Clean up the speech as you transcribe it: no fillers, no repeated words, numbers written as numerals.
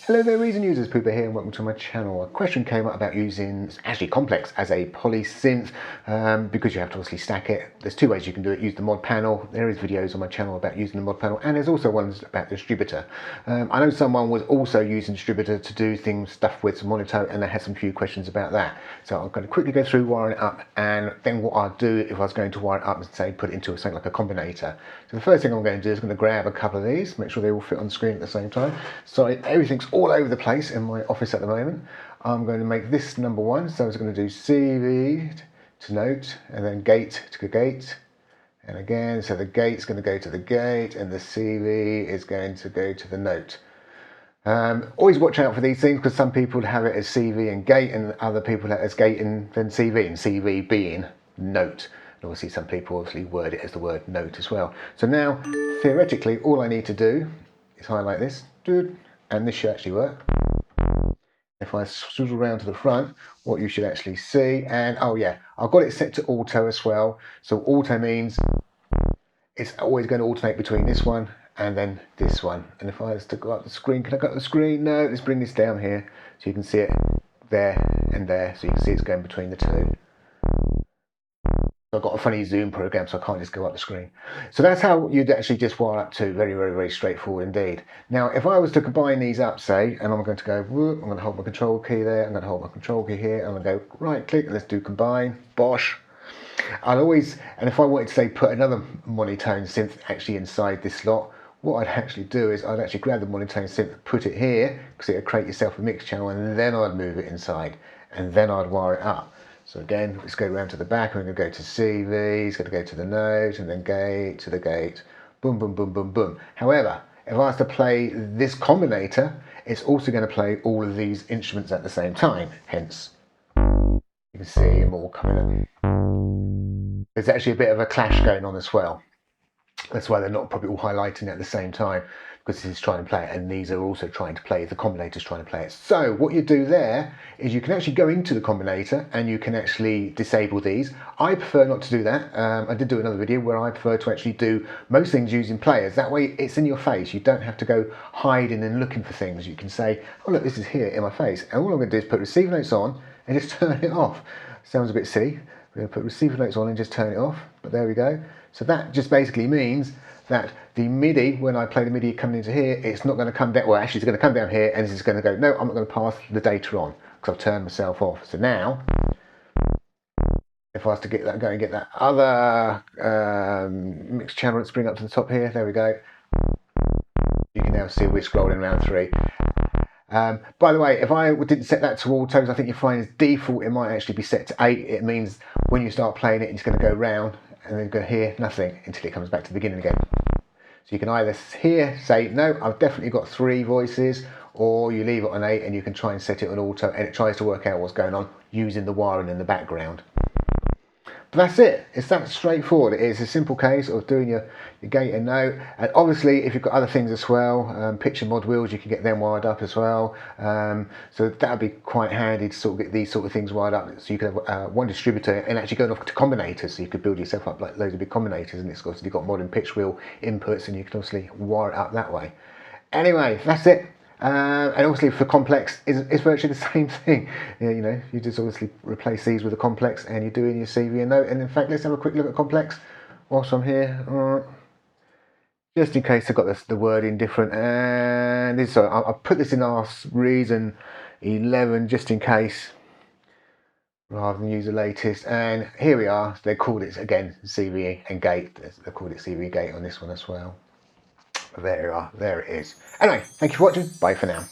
Hello there, reason users, PoohBear here, and welcome to my channel. A question came up about using actually complex as a poly synth because you have to obviously stack it. There's two ways you can do it. Use the mod panel. There is videos on my channel about using the mod panel, and there's also ones about the distributor. I know someone was also using distributor to do stuff with Monotone, and they had some few questions about that. So I'm going to quickly go through wiring it up, and then what I'd do if I was going to wire it up and say put it into something like a combinator. So the first thing I'm going to do is I'm going to grab a couple of these, make sure they all fit on the screen at the same time. Sorry, everything's all over the place in my office at the moment. I'm going to make this number one, so I was going to do CV to note, and then gate to gate, and again, so the gate's going to go to the gate, and the CV is going to go to the note. Always watch out for these things, because some people have it as CV and gate, and other people have it as gate and then CV, and CV being note. And obviously some people obviously word it as the word note as well. So now, theoretically, all I need to do is highlight this, and this should actually work. If I swivel around to the front, what you should actually see, and oh yeah, I've got it set to auto as well. So auto means it's always going to alternate between this one and then this one. And if I was to go up the screen, can I go up the screen? No, let's bring this down here so you can see it there and there. So you can see it's going between the two. I've got a funny zoom program, so I can't just go up the screen. So that's how you'd actually just wire up to. Very, very, very straightforward indeed. Now, if I was to combine these up, say, and I'm going to go, whoop, I'm going to hold my control key there, I'm going to hold my control key here, I'm going to go right click, and let's do combine, bosh. I'll always, and if I wanted to say put another monotone synth actually inside this slot, what I'd actually do is I'd actually grab the monotone synth, put it here, because it would create yourself a mix channel, and then I'd move it inside, and then I'd wire it up. So again, let's go around to the back, we're going to go to CV, it's going to go to the note, and then gate to the gate, boom, boom, boom, boom, boom. However, if I was to play this combinator, it's also going to play all of these instruments at the same time, hence, you can see them all coming up. There's actually a bit of a clash going on as well. That's why they're not probably all highlighting at the same time, because this is trying to play it, and these are also trying to play it. The combinator's trying to play it. So what you do there is you can actually go into the combinator and you can actually disable these. I prefer not to do that. I did do another video where I prefer to actually do most things using players. That way it's in your face. You don't have to go hiding and looking for things. You can say, oh look, this is here in my face. And all I'm going to do is put receiver notes on and just turn it off. Sounds a bit silly. We're going to put receiver notes on and just turn it off. But there we go. So that just basically means that the MIDI, when I play the MIDI coming into here, it's not going to come down, well actually it's going to come down here and this is going to go, no, I'm not going to pass the data on because I've turned myself off. So now, if I was to get that, go and get that other mixed channel, let's bring up to the top here, there we go. You can now see we're scrolling around through. By the way, if I didn't set that to autos, I think you find as default it might actually be set to 8. It means when you start playing it, it's going to go round and then you're going to hear nothing until it comes back to the beginning again. So you can either here say, no, I've definitely got 3 voices, or you leave it on 8 and you can try and set it on auto and it tries to work out what's going on using the wiring in the background. But that's it. It's that straightforward. It is a simple case of doing your gate and note. And obviously, if you've got other things as well, picture mod wheels, you can get them wired up as well. So that would be quite handy to sort of get these sort of things wired up. So you could have one distributor and actually going off to combinators. So you could build yourself up like loads of big combinators, and it's obviously got modern pitch wheel inputs, and you can obviously wire it up that way. Anyway, that's it. And obviously for complex, it's virtually the same thing. Yeah, you know, you just obviously replace these with a complex and you do in your CV and note. And in fact, let's have a quick look at complex whilst I'm here. Just in case I've got the wording different. And this, so I'll put this in our reason 11 just in case, rather than use the latest. And here we are. They called it again CV and gate. They called it CV gate on this one as well. There you are, there it is. Anyway, thank you for watching. Bye for now.